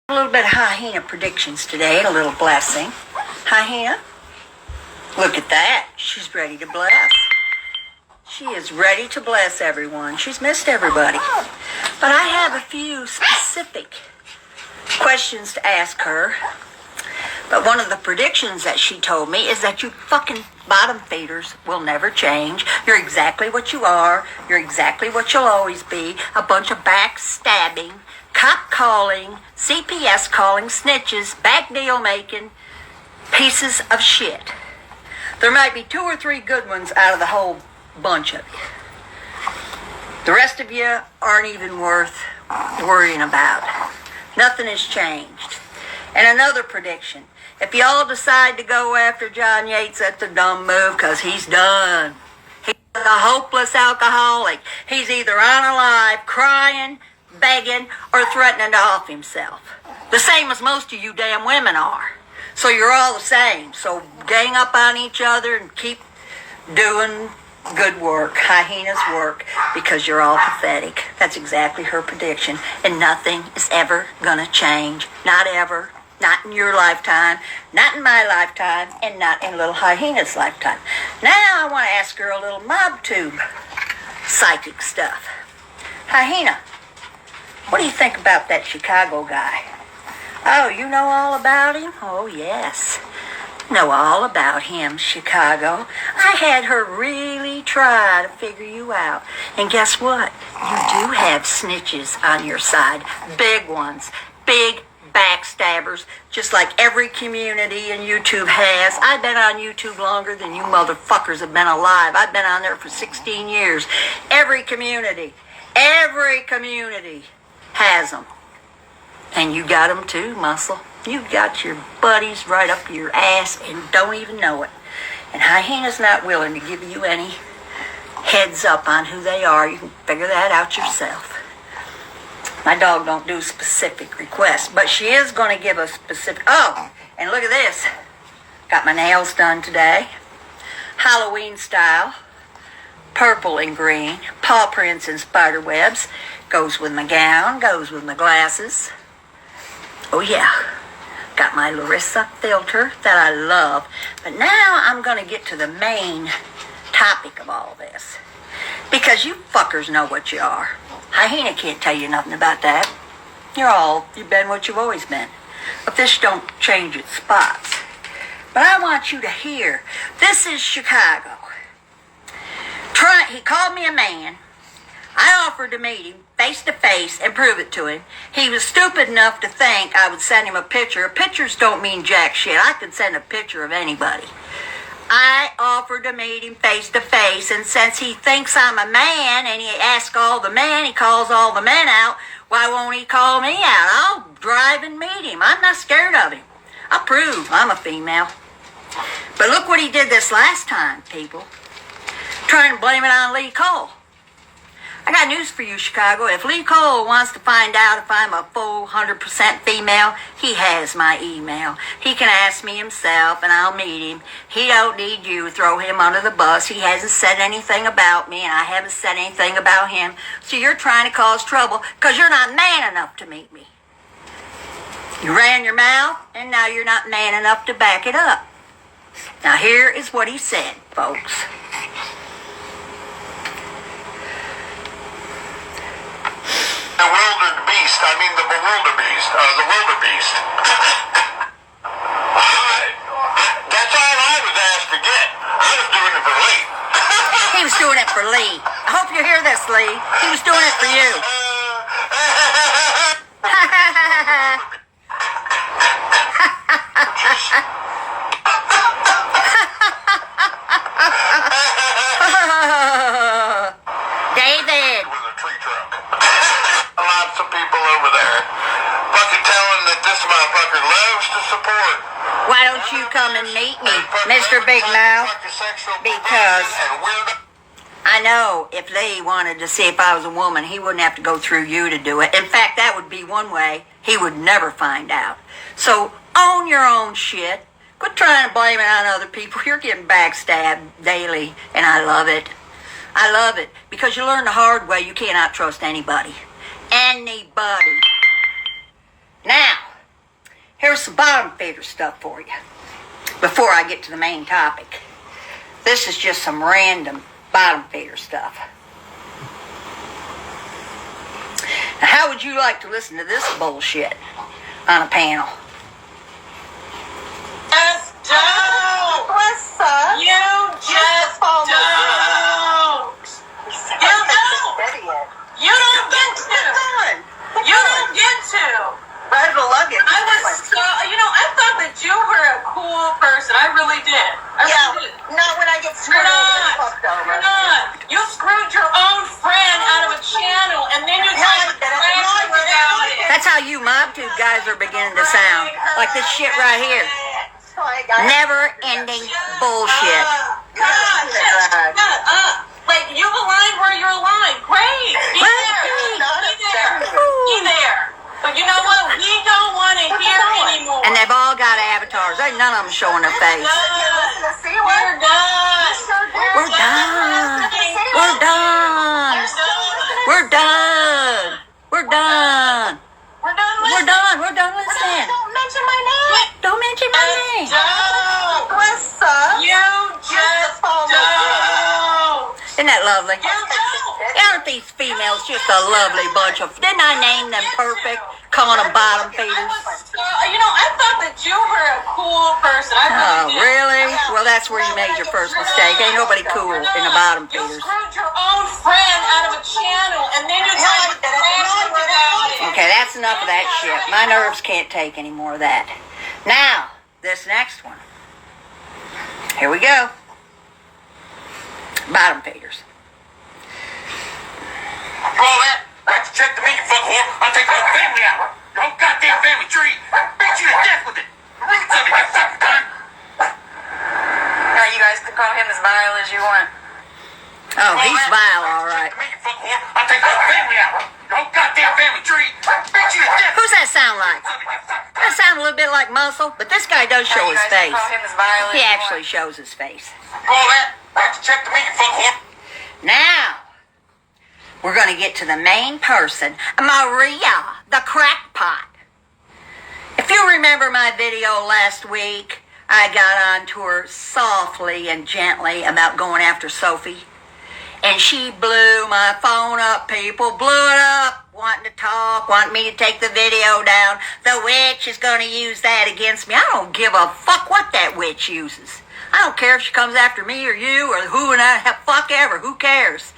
A little bit of Hyena predictions today, a little blessing. Hyena, look at that. She's ready to bless. She is ready to bless everyone. She's missed everybody. But I have a few specific questions to ask her. But one of the predictions that she told me is that you fucking bottom feeders will never change. You're exactly what you are. You're exactly what you'll always be. A bunch of backstabbing, cop calling, CPS calling, snitches, back deal making pieces of shit. There might be 2 or 3 good ones out of the whole bunch of you. The rest of you aren't even worth worrying about. Nothing has changed. And another prediction. If y'all decide to go after John Yates, that's a dumb move because he's done. He's a hopeless alcoholic. He's either unalive, crying, begging, or threatening to off himself. The same as most of you damn women are. So you're all the same. So gang up on each other and keep doing good work, Hyena's work, because you're all pathetic. That's exactly her prediction. And nothing is ever gonna change. Not ever. Not in your lifetime, not in my lifetime, and not in little Hyena's lifetime. Now I want to ask her a little mob tube psychic stuff. Hyena, what do you think about that Chicago guy? Oh, you know all about him? Oh, yes. Know all about him, Chicago. I had her really try to figure you out. And guess what? You do have snitches on your side. Big ones. Big backstabbers, just like every community in YouTube has. I've been on YouTube longer than you motherfuckers have been alive. I've been on there for 16 years. Every community has them. And you got them too, muscle. You got your buddies right up your ass and don't even know it. And Hyena's not willing to give you any heads up on who they are. You can figure that out yourself. My dog don't do specific requests, but she is going to give a specific... Oh, and look at this. Got my nails done today. Halloween style. Purple and green. Paw prints and spider webs. Goes with my gown. Goes with my glasses. Oh, yeah. Got my Larissa filter that I love. But now I'm going to get to the main topic of all this. Because you fuckers know what you are. Hyena can't tell you nothing about that. You've been what you've always been. A fish don't change its spots. But I want you to hear, this is Chicago. He called me a man. I offered to meet him face to face and prove it to him. He was stupid enough to think I would send him a picture. Pictures don't mean jack shit. I could send a picture of anybody. I offered to meet him face to face, and since he thinks I'm a man and he asks all the men, he calls all the men out, why won't he call me out? I'll drive and meet him. I'm not scared of him. I'll prove I'm a female. But look what he did this last time, people. Trying to blame it on Lee Cole. I got news for you, Chicago. If Lee Cole wants to find out if I'm a full 100% female, he has my email. He can ask me himself, and I'll meet him. He don't need you to throw him under the bus. He hasn't said anything about me, and I haven't said anything about him. So you're trying to cause trouble because you're not man enough to meet me. You ran your mouth, and now you're not man enough to back it up. Now here is what he said, folks. The wildebeest. I mean the bewilderbeest. The wildebeest. That's all I was asked to get. I was doing it for Lee. He was doing it for Lee. I hope you hear this, Lee. He was doing it for you. David. With a tree trunk. Lots of people over there. Fucking telling that this motherfucker loves to support. Why don't you come and meet me, Mr. Big Mouth? Because I know if Lee wanted to see if I was a woman, he wouldn't have to go through you to do it. In fact, that would be one way he would never find out. So own your own shit. Quit trying to blame it on other people. You're getting backstabbed daily, and I love it. I love it because you learn the hard way you cannot trust anybody. Anybody. Now, Here's some bottom feeder stuff for you before I get to the main topic. This is just some random bottom feeder stuff. Now, how would you like to listen to this bullshit on a panel? Just don't. What's up? You just don't. You don't. You don't get to. You don't get to. Ready to lug it. I was so, I thought that you were a cool person. I really did. I really did. Not when I get You're screwed not. fucked over. You're not. You screwed your own friend out of a channel, and then you tried to brag about it. That's how you mob tube guys are beginning to sound. Like this shit right here. Never-ending bullshit. Shut up. Like, you aligned where you're aligned. Great. Be there. But you know what? We don't want to hear anymore. And they've all got avatars. Ain't none of them showing their face. We're done. We're done. We're done. We're done. We're done. We're done. We're done. We're done listening. Don't mention my name. Don't mention my name. Don't. What's up? You just don't. Isn't that lovely? You don't. Aren't these females just a lovely bunch of... Didn't I name them perfect? Calling them bottom feeders. I thought that you were a cool person. I Oh, really did. really? Well, that's where you made your first mistake. Ain't nobody cool in the bottom You feeders. screwed your own friend out of a channel, and then you tried to brag about it. Okay, that's enough of that shit. My nerves can't take any more of that. Now, this next one. Here we go. Bottom feeders. Roll that. Why'd you check to me, you fuck whore? I'll take the whole family out. Your whole goddamn family tree. Beat you to death with it. The roots of it, you fucking cunt. Now, you guys can call him as vile as you want. Oh, he's vile, all right. Check to me, you fuck whore. I'll take the whole family out. Your whole goddamn family tree. Beat you to death. Who's that sound like? That sounds a little bit like Muscle, but this guy does show his face. Call him as vile as He you actually want. shows his face. Roll that. Why'd you check to me, you fuck whore? Now, we're going to get to the main person, Maria, the crackpot. If you remember my video last week, I got on to her softly and gently about going after Sophie. And she blew my phone up, people. Blew it up, wanting to talk, wanting me to take the video down. The witch is going to use that against me. I don't give a fuck what that witch uses. I don't care if she comes after me or you or who and I, fuck ever. Who cares?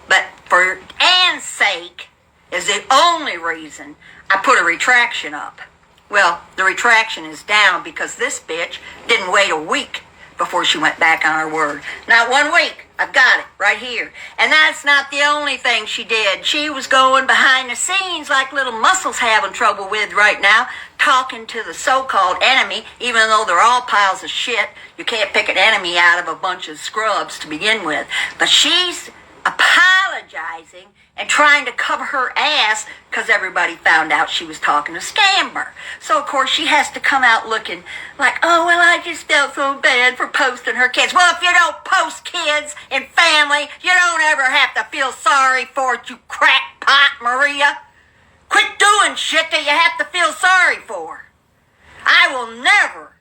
But for Anne's sake is the only reason I put a retraction up. Well, the retraction is down because this bitch didn't wait a week before she went back on her word. Not 1 week. I've got it right here. And that's not the only thing she did. She was going behind the scenes like little Muscle's having trouble with right now, talking to the so-called enemy, even though they're all piles of shit. You can't pick an enemy out of a bunch of scrubs to begin with. But she's apologizing and trying to cover her ass because everybody found out she was talking to Scamber. So, of course, she has to come out looking like, oh, well, I just felt so bad for posting her kids. Well, if you don't post kids and family, you don't ever have to feel sorry for it, you crackpot, Maria. Quit doing shit that you have to feel sorry for. I will never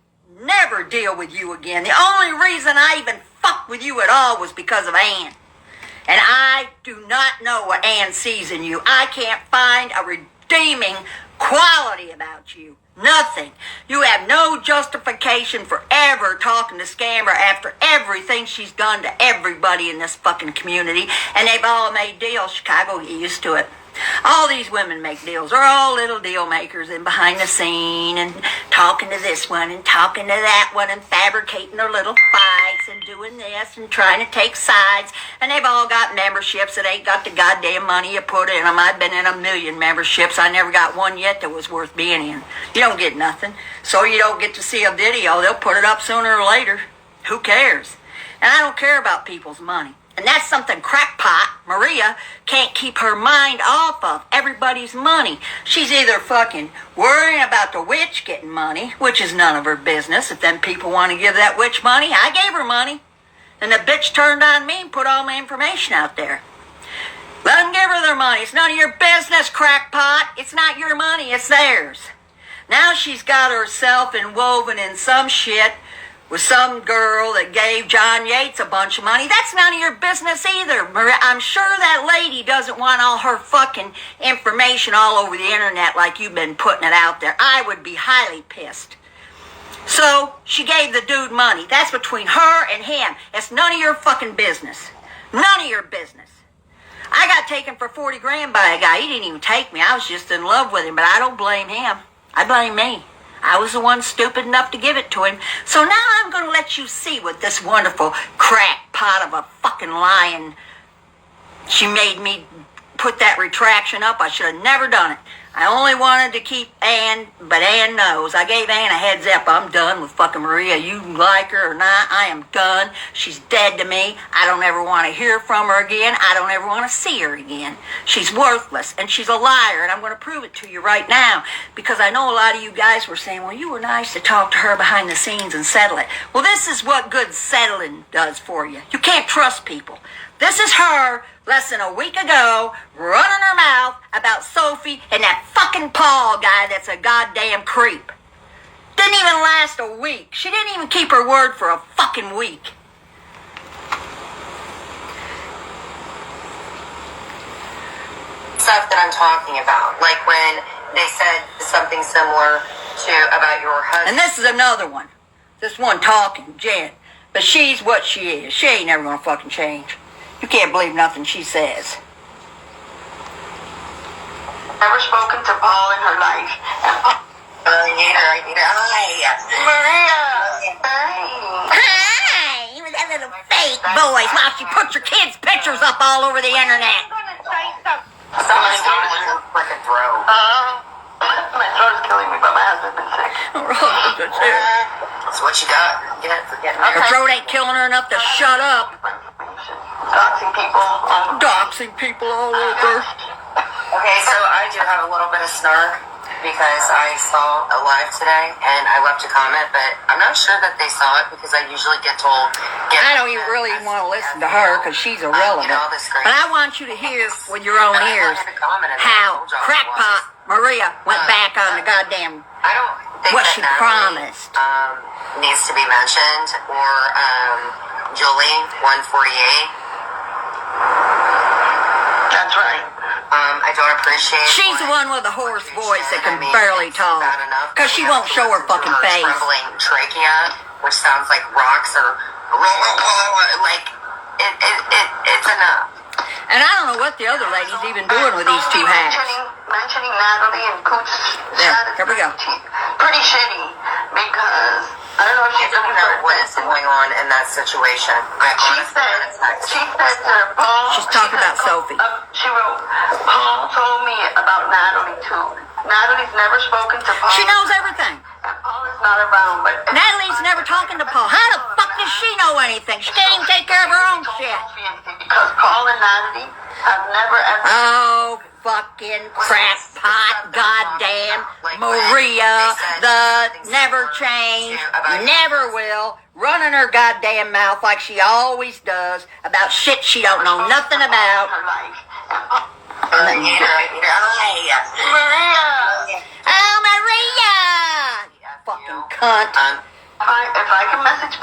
deal with you again. The only reason I even fucked with you at all was because of Ann. And I do not know what Ann sees in you. I can't find a redeeming quality about you. Nothing. You have no justification for ever talking to Scamber after everything she's done to everybody in this fucking community. And they've all made deals. Chicago, get used to it. All these women make deals. They're all little deal makers and behind the scene and talking to this one and talking to that one and fabricating their little fights and doing this and trying to take sides. And they've all got memberships that ain't got the goddamn money you put in them. I've been in 1,000,000 memberships. I never got one yet that was worth being in. You don't get nothing. So you don't get to see a video. They'll put it up sooner or later. Who cares? And I don't care about people's money. And that's something crackpot Maria can't keep her mind off of. Everybody's money. She's either fucking worrying about the witch getting money, which is none of her business. If them people want to give that witch money, I gave her money. And the bitch turned on me and put all my information out there. Let them give her their money. It's none of your business, crackpot. It's not your money. It's theirs. Now she's got herself inwoven in some shit with some girl that gave John Yates a bunch of money. That's none of your business either, Maria. I'm sure that lady doesn't want all her fucking information all over the internet like you've been putting it out there. I would be highly pissed. So she gave the dude money. That's between her and him. It's none of your fucking business. None of your business. I got taken for 40 grand by a guy. He didn't even take me. I was just in love with him, but I don't blame him. I blame me. I was the one stupid enough to give it to him. So now I'm going to let you see what this wonderful crackpot of a fucking lion. She made me put that retraction up. I should have never done it. I only wanted to keep Ann, but Ann knows. I gave Ann a heads up. I'm done with fucking Maria. You like her or not, I am done. She's dead to me. I don't ever want to hear from her again. I don't ever want to see her again. She's worthless, and she's a liar, and I'm going to prove it to you right now, because I know a lot of you guys were saying, well, you were nice to talk to her behind the scenes and settle it. Well, this is what good settling does for you. You can't trust people. This is her, less than a week ago, running her mouth about Sophie and that fucking Paul guy that's a goddamn creep. Didn't even last a week. She didn't even keep her word for a fucking week. Stuff that I'm talking about, like when they said something similar to about your husband. And this is another one. This one talking, Jen. But she's what she is. She ain't never gonna fucking change. You can't believe nothing she says. Never spoken to Paul in her life. Hi. Maria! Hi! With that little fake voice while she puts your kids' pictures up all over the internet. I'm gonna say something. Somebody's going to her frickin' throat. My throat's killing me, but my husband's been sick. That's what you got. Get for getting Her throat ain't killing her enough to shut up. Doxing people. Doxing people all over. Okay, so I do have a little bit of snark because I saw a live today and I left a comment, but I'm not sure that they saw it because I usually get told. I don't even really want to listen to her because she's irrelevant. But I want you to hear with your own ears how crackpot Maria went back on the goddamn I don't think what that she Natalie, promised. Needs to be mentioned, or Julie 148. That's right. I don't appreciate. She's the one with the hoarse voice that can barely talk because she won't show her fucking face. Trembling trachea, which sounds like rocks or like it's enough. And I don't know what the other lady's even doing with these two hacks. Mentioning Natalie and Cooch. Yeah, here we go. Pretty shitty because I don't know if I she's don't looking know for what is going on in that situation. She said to Paul. She's talking about Sophie. She wrote, Paul told me about Natalie too. Natalie's never spoken to Paul. She knows everything. And Paul is not around, but Natalie's never talking to Paul. How the fuck does she know anything? She can't even take care of her own shit. Because Paul and Natalie have never ever. Oh, fucking crackpot, goddamn Maria, the never change, never will, running her goddamn mouth like she always does about shit she don't know nothing about. Maria. Oh, Maria! Fucking cunt. If I can message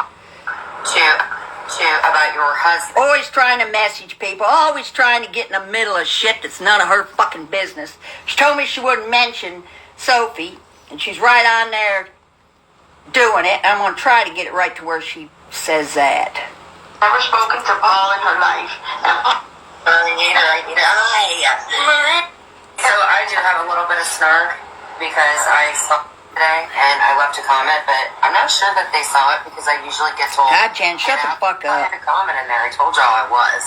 To about your husband. Always trying to message people, always trying to get in the middle of shit that's none of her fucking business. She told me she wouldn't mention Sophie, and she's right on there doing it. I'm going to try to get it right to where she says that. never spoken to Paul in her life. So I do have a little bit of snark because I saw today and I left a comment, but I'm not sure that they saw it because I usually get told. God, Jen, shut the fuck I up. had a comment in there. I told y'all I was.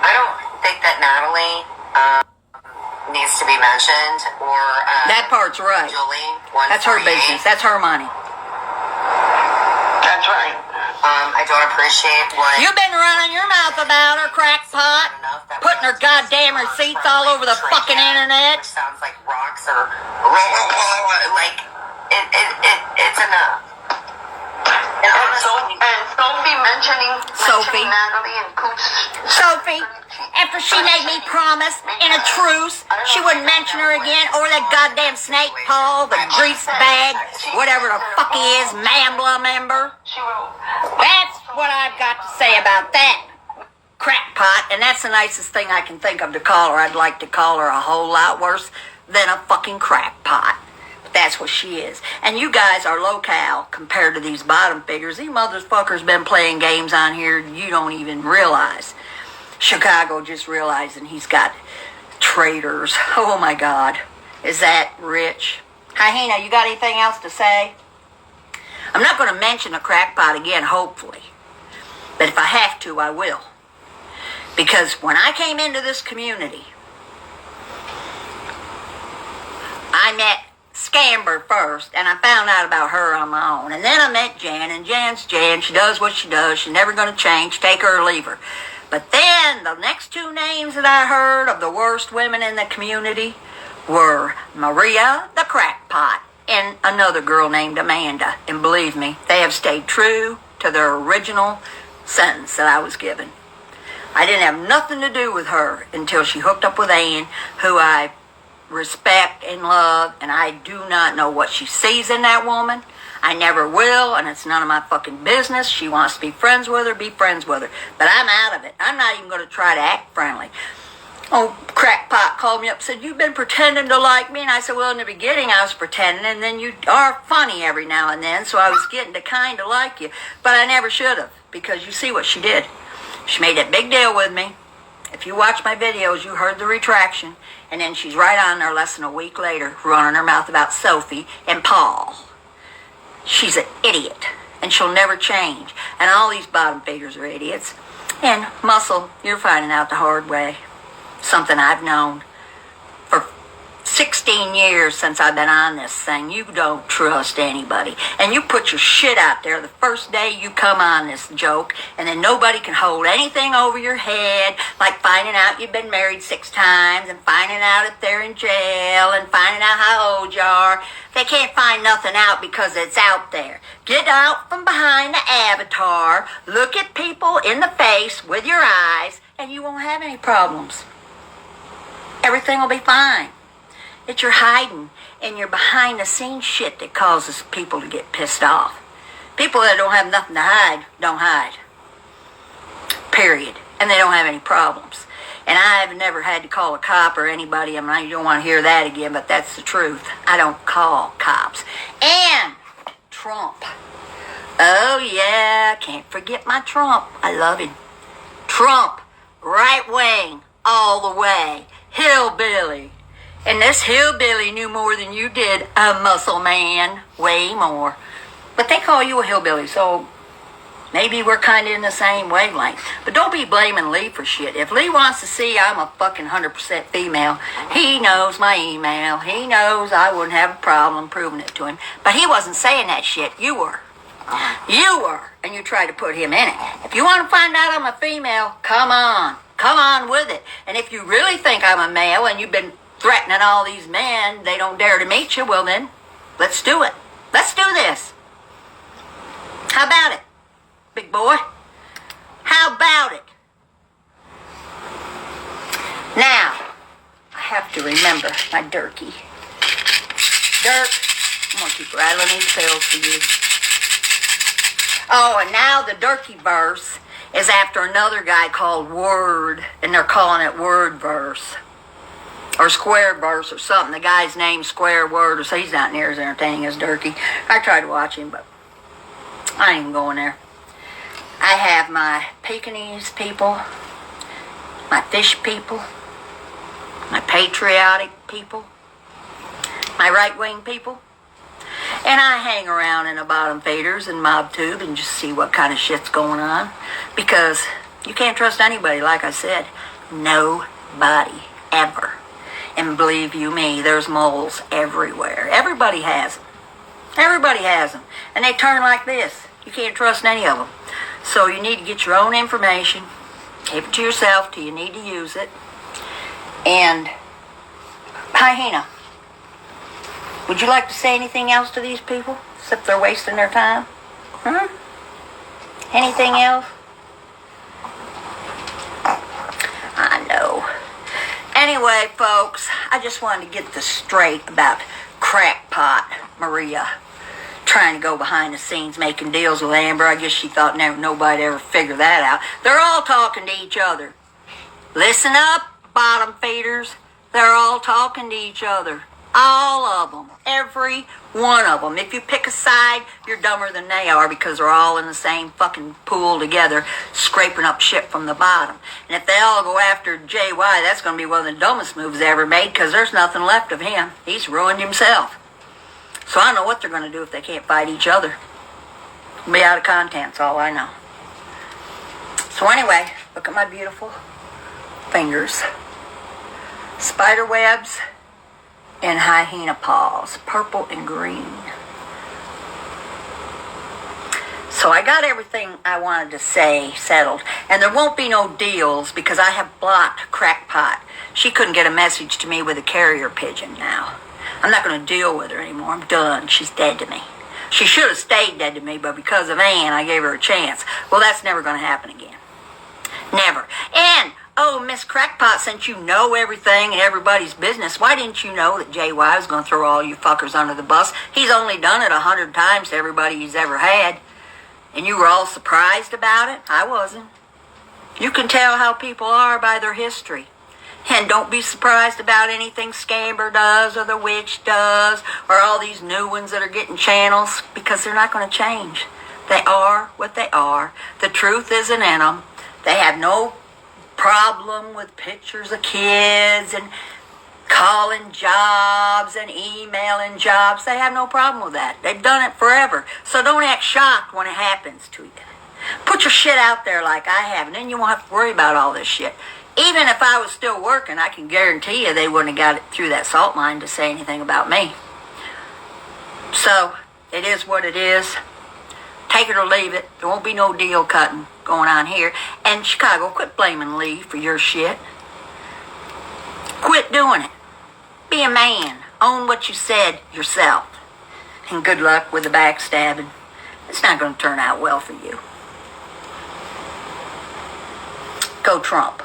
I don't think that Natalie needs to be mentioned, or That part's right. Julie. That's her 148. business. That's her money. That's right. I don't appreciate what. You've been running your mouth about her, crackpot, putting her goddamn receipts all over the fucking internet. Which sounds like rocks or like it's enough. And Sophie Sophie. Natalie and Cooch. Sophie, after she made me promise in a truce she wouldn't mention her again, or that goddamn snake Paul, the grease bag, whatever the fuck he is, Mambla member. That's what I've got to say about that crackpot, and that's the nicest thing I can think of to call her. I'd like to call her a whole lot worse than a fucking crackpot. But that's what she is. And you guys are low-cal compared to these bottom figures. These motherfuckers been playing games on here you don't even realize. Chicago just realizing he's got traitors. Oh my God. Is that rich? Hyena, you got anything else to say? I'm not going to mention the crackpot again, hopefully. But if I have to, I will. Because when I came into this community, I met Scamber first, and I found out about her on my own. And then I met Jan, and Jan's Jan. She does what she does. She's never going to change. Take her or leave her. But then the next two names that I heard of the worst women in the community were Maria the Crackpot and another girl named Amanda. And believe me, they have stayed true to their original sentence that I was given. I didn't have nothing to do with her until she hooked up with Ann, who I respect and love, and I do not know what she sees in that woman. I never will, and it's none of my fucking business. She wants to be friends with her, be friends with her. But I'm out of it. I'm not even going to try to act friendly. Oh, crackpot called me up and said, "You've been pretending to like me." And I said, "Well, in the beginning I was pretending, and then you are funny every now and then, so I was getting to kind of like you. But I never should have, because you see what she did. She made that big deal with me. If you watch my videos, you heard the retraction. And then she's right on there less than a week later, running her mouth about Sophie and Paul. She's an idiot, and she'll never change. And all these bottom figures are idiots. And Muscle, you're finding out the hard way. Something I've known for 16 years since I've been on this thing. You don't trust anybody. And you put your shit out there the first day you come on this joke, and then nobody can hold anything over your head, like finding out you've been married 6 times, and finding out if they're in jail, and finding out how old you are. They can't find nothing out because it's out there. Get out from behind the avatar, look at people in the face with your eyes, and you won't have any problems. Everything will be fine. It's your hiding and your behind-the-scenes shit that causes people to get pissed off. People that don't have nothing to hide, don't hide. Period. And they don't have any problems. And I've never had to call a cop or anybody. I mean, you don't want to hear that again, but that's the truth. I don't call cops. And Trump. Oh, yeah, can't forget my Trump. I love him. Trump, right wing, all the way. Hillbilly. And this hillbilly knew more than you did, a muscle man. Way more. But they call you a hillbilly, so maybe we're kind of in the same wavelength. But don't be blaming Lee for shit. If Lee wants to see I'm a fucking 100% female, he knows my email. He knows I wouldn't have a problem proving it to him. But he wasn't saying that shit. You were. You were. And you tried to put him in it. If you want to find out I'm a female, come on. Come on with it. And if you really think I'm a male and you've been threatening all these men, they don't dare to meet you, well then, let's do it. Let's do this. How about it, big boy? How about it? Now, I have to remember my Durkee. Dirk, I'm going to keep rattling these pills for you. Oh, and now the Durkee verse is after another guy called Word, and they're calling it Word Verse. Or Square Verse or something. The guy's name's Square Word, so he's not near as entertaining as Durkee. I tried to watch him, but I ain't going there. I have my Pekingese people, my fish people, my patriotic people, my right-wing people, and I hang around in the bottom feeders and mob tube and just see what kind of shit's going on, because you can't trust anybody, like I said. Nobody, ever. And believe you me, there's moles everywhere. Everybody has them. Everybody has them. And they turn like this. You can't trust any of them. So you need to get your own information. Keep it to yourself till you need to use it. And, Hyena, would you like to say anything else to these people? Except they're wasting their time? Anything else? I know. Anyway, folks, I just wanted to get this straight about crackpot Maria trying to go behind the scenes making deals with Amber. I guess she thought nobody'd ever figure that out. They're all talking to each other. Listen up, bottom feeders. They're all talking to each other. All of them. Every one of them. If you pick a side, you're dumber than they are because they're all in the same fucking pool together, scraping up shit from the bottom. And if they all go after JY, that's going to be one of the dumbest moves they ever made because there's nothing left of him. He's ruined himself. So I don't know what they're going to do if they can't fight each other. They'll be out of content, that's all I know. So anyway, look at my beautiful fingers. Spider webs and hyena paws, purple and green. So I got everything I wanted to say settled. And there won't be no deals because I have blocked Crackpot. She couldn't get a message to me with a carrier pigeon now. I'm not going to deal with her anymore. I'm done. She's dead to me. She should have stayed dead to me, but because of Ann, I gave her a chance. Well, that's never going to happen again. Never. And oh, Miss Crackpot, since you know everything and everybody's business, why didn't you know that JY was going to throw all you fuckers under the bus? He's only done it 100 times to everybody he's ever had. And you were all surprised about it? I wasn't. You can tell how people are by their history. And don't be surprised about anything Scamber does or the witch does or all these new ones that are getting channels because they're not going to change. They are what they are. The truth isn't in them. They have no problem with pictures of kids and calling jobs and emailing jobs. They have no problem with that. They've done it forever. So don't act shocked when it happens to you. Put your shit out there like I have, and then you won't have to worry about all this shit. Even if I was still working, I can guarantee you they wouldn't have got it through that salt mine to say anything about me. So, it is what it is. Take it or leave it. There won't be no deal cutting going on here. And Chicago, quit blaming Lee for your shit. Quit doing it. Be a man. Own what you said yourself. And good luck with the backstabbing. It's not going to turn out well for you. Go Trump.